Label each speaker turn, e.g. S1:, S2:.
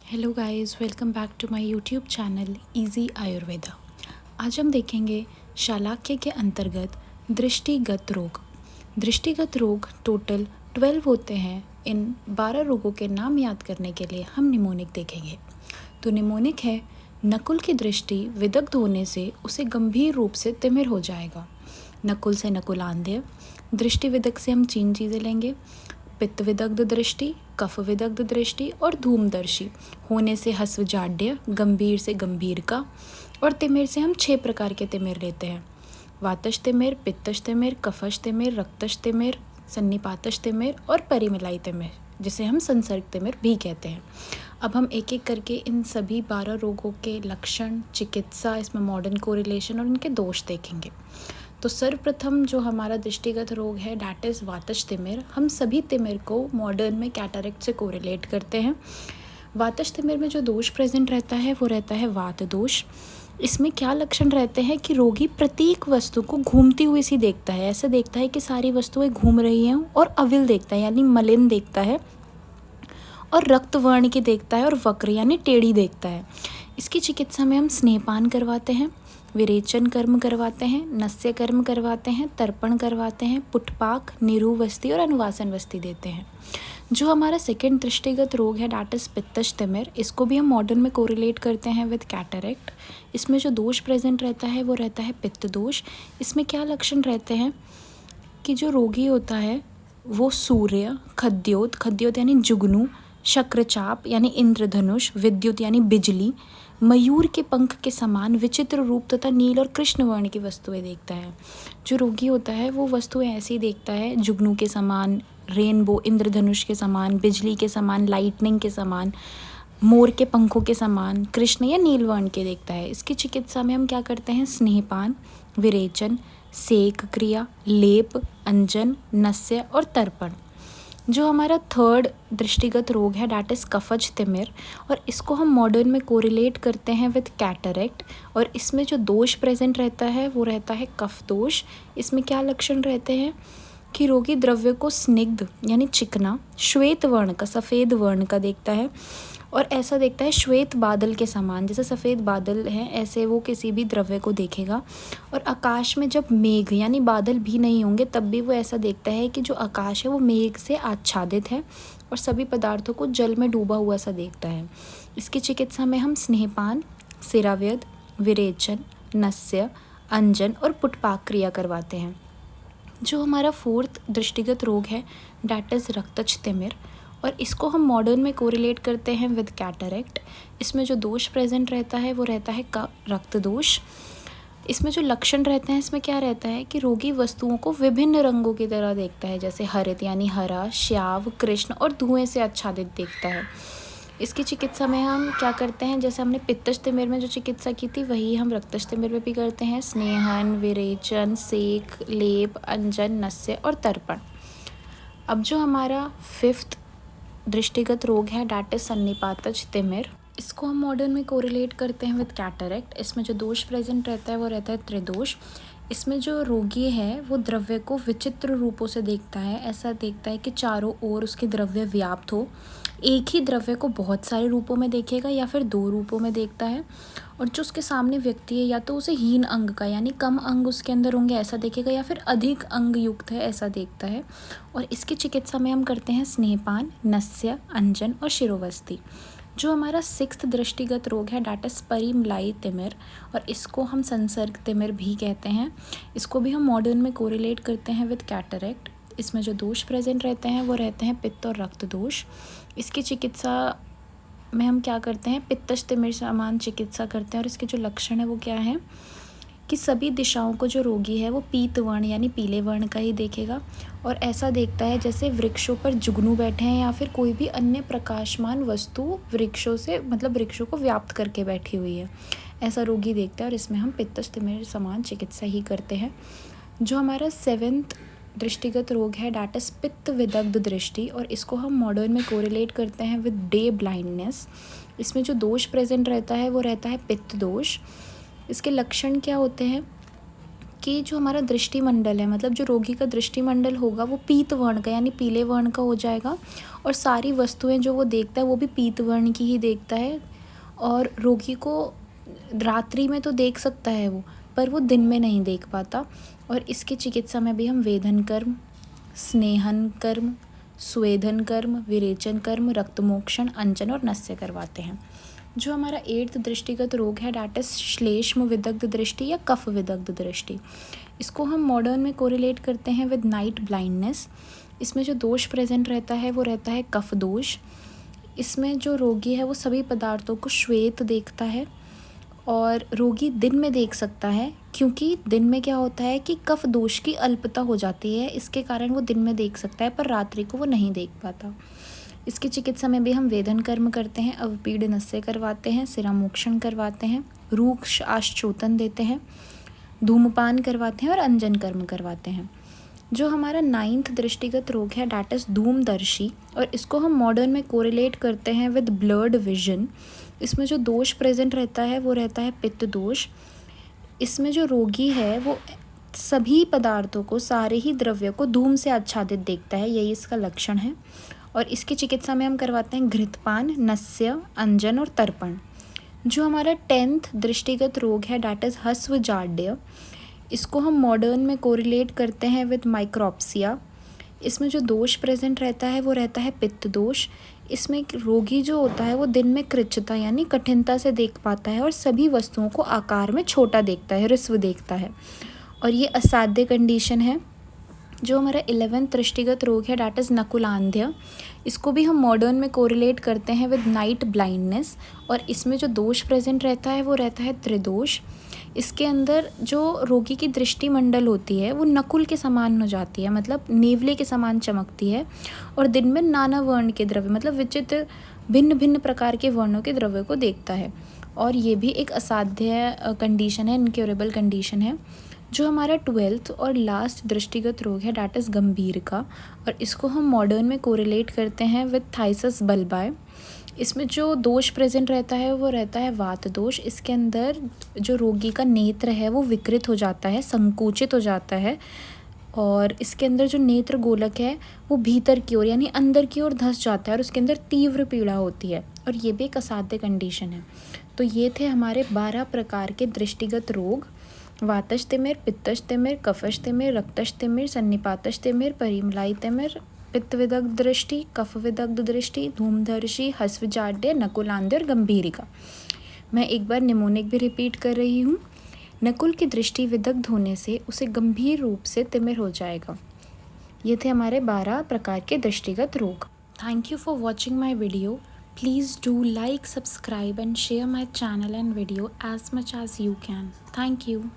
S1: Hello guys, welcome back to my YouTube channel easy Ayurveda. आज हम देखेंगे शालाक्य के अंतर्गत दृष्टिगत रोग। दृष्टिगत रोग टोटल 12 होते हैं। इन 12 रोगों के नाम याद करने के लिए हम निमोनिक देखेंगे। तो निमोनिक है, नकुल की दृष्टि विदग्ध होने से उसे गंभीर रूप से तिमिर हो जाएगा। नकुल से नकुलांध्य, दृष्टि विदग्ध से हम 3 चीज़ें लेंगे। पित्त विदग्ध दृष्टि, कफ विदग्ध दृष्टि और धूमदर्शी होने से हस्व जाड्य, गंभीर से गंभीर का। और तिमिर से हम 6 प्रकार के तिमिर लेते हैं। वातश तिमिर, पित्तश तिमिर, कफश तिमिर, रक्तश तिमिर, सन्निपातश तिमिर और परिमिलाई तिमिर, जिसे हम संसर्ग तिमिर भी कहते हैं। अब हम एक एक करके इन सभी 12 रोगों के लक्षण, चिकित्सा, इसमें मॉडर्न कोरिलेशन और इनके दोष देखेंगे। तो सर्वप्रथम जो हमारा दृष्टिगत रोग है डैट इज़ वातश तिमिर। हम सभी तिमिर को मॉडर्न में कैटरेक्ट से कोरिलेट करते हैं। वातश तिमिर में जो दोष प्रेजेंट रहता है वो रहता है वात दोष। इसमें क्या लक्षण रहते हैं कि रोगी प्रत्येक वस्तु को घूमती हुई सी देखता है। ऐसा देखता है कि सारी वस्तुएं घूम रही हैं, और अविल देखता है यानी मलिन देखता है, और रक्त वर्ण की देखता है, और वक्र यानी टेढ़ी देखता है। इसकी चिकित्सा में हम स्नेहपान करवाते हैं, विरेचन कर्म करवाते हैं, नस्य कर्म करवाते हैं, तर्पण करवाते हैं, पुटपाक, निरुवस्ती और अनुवासन वस्ती देते हैं। जो हमारा सेकेंड दृष्टिगत रोग है डैट इज़ पित्तश तिमिर। इसको भी हम मॉडर्न में कोरिलेट करते हैं विद कैटरेक्ट। इसमें जो दोष प्रेजेंट रहता है वो रहता है पित्त दोष। इसमें क्या लक्षण रहते हैं कि जो रोगी होता है वो सूर्य, खद्योत यानी जुगनू, शक्रचाप यानी इंद्रधनुष, विद्युत यानी बिजली, मयूर के पंख के समान विचित्र रूप तथा नील और कृष्ण वर्ण की वस्तुएं देखता है। जो रोगी होता है वो वस्तुएं ऐसी देखता है, जुगनू के समान, रेनबो, इंद्रधनुष के समान, बिजली के समान, लाइटनिंग के समान, मोर के पंखों के समान, कृष्ण या नील वर्ण के देखता है। इसकी चिकित्सा में हम क्या करते हैं? स्नेहपान, विरेचन, सेक क्रिया, लेप, अंजन, नस्य और तर्पण। जो हमारा थर्ड दृष्टिगत रोग है डैट इज़ कफज तिमिर, और इसको हम मॉडर्न में कोरिलेट करते हैं विद कैटरेक्ट। और इसमें जो दोष प्रेजेंट रहता है वो रहता है कफ दोष। इसमें क्या लक्षण रहते हैं कि रोगी द्रव्य को स्निग्ध यानी चिकना, श्वेत वर्ण का, सफ़ेद वर्ण का देखता है, और ऐसा देखता है श्वेत बादल के समान, जैसे सफ़ेद बादल हैं ऐसे वो किसी भी द्रव्य को देखेगा। और आकाश में जब मेघ यानी बादल भी नहीं होंगे तब भी वो ऐसा देखता है कि जो आकाश है वो मेघ से आच्छादित है, और सभी पदार्थों को जल में डूबा हुआ सा देखता है। इसकी चिकित्सा में हम स्नेहपान, सिराव्यद, विरेचन, नस्य, अंजन और पुटपाक क्रिया करवाते हैं। जो हमारा फोर्थ दृष्टिगत रोग है डैट इज़ रक्तज तिमिर, और इसको हम मॉडर्न में कोरिलेट करते हैं विद कैटरेक्ट। इसमें जो दोष प्रेजेंट रहता है वो रहता है रक्त दोष। इसमें जो लक्षण रहते हैं, इसमें क्या रहता है कि रोगी वस्तुओं को विभिन्न रंगों की तरह देखता है, जैसे हरित यानी हरा, श्याव, कृष्ण और धुएं से आच्छादित देखता है। इसकी चिकित्सा में हम क्या करते हैं? जैसे हमने पित्तश तिमिर में जो चिकित्सा की थी वही हम रक्तश तिमिर में भी करते हैं। स्नेहन, विरेचन, सेक, लेप, अंजन, नस्य और तर्पण। अब जो हमारा फिफ्थ दृष्टिगत रोग है डैट इज़ सन्निपातज तिमिर। इसको हम मॉडर्न में कोरिलेट करते हैं विद कैटरेक्ट। इसमें जो दोष प्रेजेंट रहता है वो रहता है त्रिदोष। इसमें जो रोगी है वो द्रव्य को विचित्र रूपों से देखता है। ऐसा देखता है कि चारों ओर उसके द्रव्य व्याप्त हो। एक ही द्रव्य को बहुत सारे रूपों में देखेगा या फिर 2 रूपों में देखता है। और जो उसके सामने व्यक्ति है या तो उसे हीन अंग का यानी कम अंग उसके अंदर होंगे ऐसा देखेगा, या फिर अधिक अंग युक्त है ऐसा देखता है। और इसकी चिकित्सा में हम करते हैं स्नेहपान, नस्य, अंजन और शिरोवस्ती। जो हमारा सिक्स्थ दृष्टिगत रोग है डैट इज़ परिमलाई तिमिर, और इसको हम संसर्ग तिमिर भी कहते हैं। इसको भी हम मॉडर्न में कोरिलेट करते हैं विद कैटरेक्ट। इसमें जो दोष प्रेजेंट रहते हैं वो रहते हैं पित्त और रक्त दोष। इसकी चिकित्सा में हम क्या करते हैं? पित्तश तिमिर समान चिकित्सा करते हैं। और इसके जो लक्षण है वो क्या है कि सभी दिशाओं को जो रोगी है वो पीत वर्ण यानी पीले वर्ण का ही देखेगा, और ऐसा देखता है जैसे वृक्षों पर जुगनू बैठे हैं या फिर कोई भी अन्य प्रकाशमान वस्तु वृक्षों से वृक्षों को व्याप्त करके बैठी हुई है, ऐसा रोगी देखता है। और इसमें हम पित्तश तिमिर समान चिकित्सा ही करते हैं। जो हमारा सेवेंथ दृष्टिगत रोग है डैट इज़ पित्त विदग्ध दृष्टि, और इसको हम मॉडर्न में कोरिलेट करते हैं विद डे ब्लाइंडनेस। इसमें जो दोष प्रेजेंट रहता है वो रहता है पित्त दोष। इसके लक्षण क्या होते हैं कि जो हमारा दृष्टिमंडल है, मतलब जो रोगी का दृष्टिमंडल होगा वो पीत वर्ण का यानी पीले वर्ण का हो जाएगा, और सारी वस्तुएं जो वो देखता है वो भी पीत वर्ण की ही देखता है। और रोगी को रात्रि में तो देख सकता है वो, पर वो दिन में नहीं देख पाता। और इसकी चिकित्सा में भी हम वेधन कर्म, स्नेहन कर्म, स्वेदन कर्म, विरेचन कर्म, रक्तमोक्षण, अंचन और नस्य करवाते हैं। जो हमारा 8th दृष्टिगत रोग है डैट इज श्लेष्म विदग्ध दृष्टि या कफ विदग्ध दृष्टि। इसको हम मॉडर्न में कोरिलेट करते हैं विद नाइट ब्लाइंडनेस। इसमें जो दोष प्रेजेंट रहता है वो रहता है कफ दोष। इसमें जो रोगी है वो सभी पदार्थों को श्वेत देखता है, और रोगी दिन में देख सकता है, क्योंकि दिन में क्या होता है कि कफ दोष की अल्पता हो जाती है, इसके कारण वो दिन में देख सकता है पर रात्रि को वो नहीं देख पाता। इसकी चिकित्सा में भी हम वेदन कर्म करते हैं, अवपीड नस्य करवाते हैं, सिरामोक्षण करवाते हैं, रूक्ष आश्चोतन देते हैं, धूमपान करवाते हैं और अंजन कर्म करवाते हैं। जो हमारा 9th दृष्टिगत रोग है डैट इज़ धूमदर्शी, और इसको हम मॉडर्न में कोरिलेट करते हैं विद ब्लर्ड विजन। इसमें जो दोष प्रेजेंट रहता है वो रहता है पित्त दोष। इसमें जो रोगी है वो सभी पदार्थों को, सारे ही द्रव्य को धूम से आच्छादित देखता है, यही इसका लक्षण है। और इसकी चिकित्सा में हम करवाते हैं घृतपान, नस्य, अंजन और तर्पण। जो हमारा 10th दृष्टिगत रोग है डैट इज़ हस्व जाड्य। इसको हम मॉडर्न में कोरिलेट करते हैं विद माइक्रोप्सिया। इसमें जो दोष प्रेजेंट रहता है वो रहता है पित्त दोष। इसमें रोगी जो होता है वो दिन में कृच्छता यानी कठिनता से देख पाता है और सभी वस्तुओं को आकार में छोटा देखता है, ह्रस्व देखता है, और ये असाध्य कंडीशन है। जो हमारा 11th दृष्टिगत रोग है डैट इज़ नकुलांध्य। इसको भी हम मॉडर्न में कोरिलेट करते हैं विद नाइट ब्लाइंडनेस, और इसमें जो दोष प्रेजेंट रहता है वो रहता है त्रिदोष। इसके अंदर जो रोगी की दृष्टिमंडल होती है वो नकुल के समान हो जाती है, मतलब नेवले के समान चमकती है, और दिन में नाना वर्ण के द्रव्य, मतलब विचित्र भिन्न भिन्न प्रकार के वर्णों के द्रव्य को देखता है, और ये भी एक असाध्य कंडीशन है, इनक्योरेबल कंडीशन है। जो हमारा 12th और लास्ट दृष्टिगत रोग है डैट इज़ गंभीर का, और इसको हम मॉडर्न में कोरिलेट करते हैं विद थाइसस बल्बाय। इसमें जो दोष प्रेजेंट रहता है वो रहता है वात दोष। इसके अंदर जो रोगी का नेत्र है वो विकृत हो जाता है, संकुचित हो जाता है, और इसके अंदर जो नेत्र गोलक है वो भीतर की ओर यानी अंदर की ओर धंस जाता है, और उसके अंदर तीव्र पीड़ा होती है, और ये भी एक असाध्य कंडीशन है। तो ये थे हमारे 12 प्रकार के दृष्टिगत रोग: वातज तिमिर, पित्तज तिमिर, कफज तिमिर, रक्तज तिमिर, सन्निपातज तिमिर, परिमलाई तिमिर, पित्त विदग्ध दृष्टि, कफ विदग्ध दृष्टि, धूमदर्शी, हस्व जाड्य, नकुलांध्य और गंभीरिका। मैं एक बार निमोनिक भी रिपीट कर रही हूँ। नकुल की दृष्टि विदग्ध होने से उसे गंभीर रूप से तिमिर हो जाएगा। ये थे हमारे 12 प्रकार के दृष्टिगत रोग। Thank you for watching my video. Please do like, subscribe and share my channel and video as much as you can. Thank you.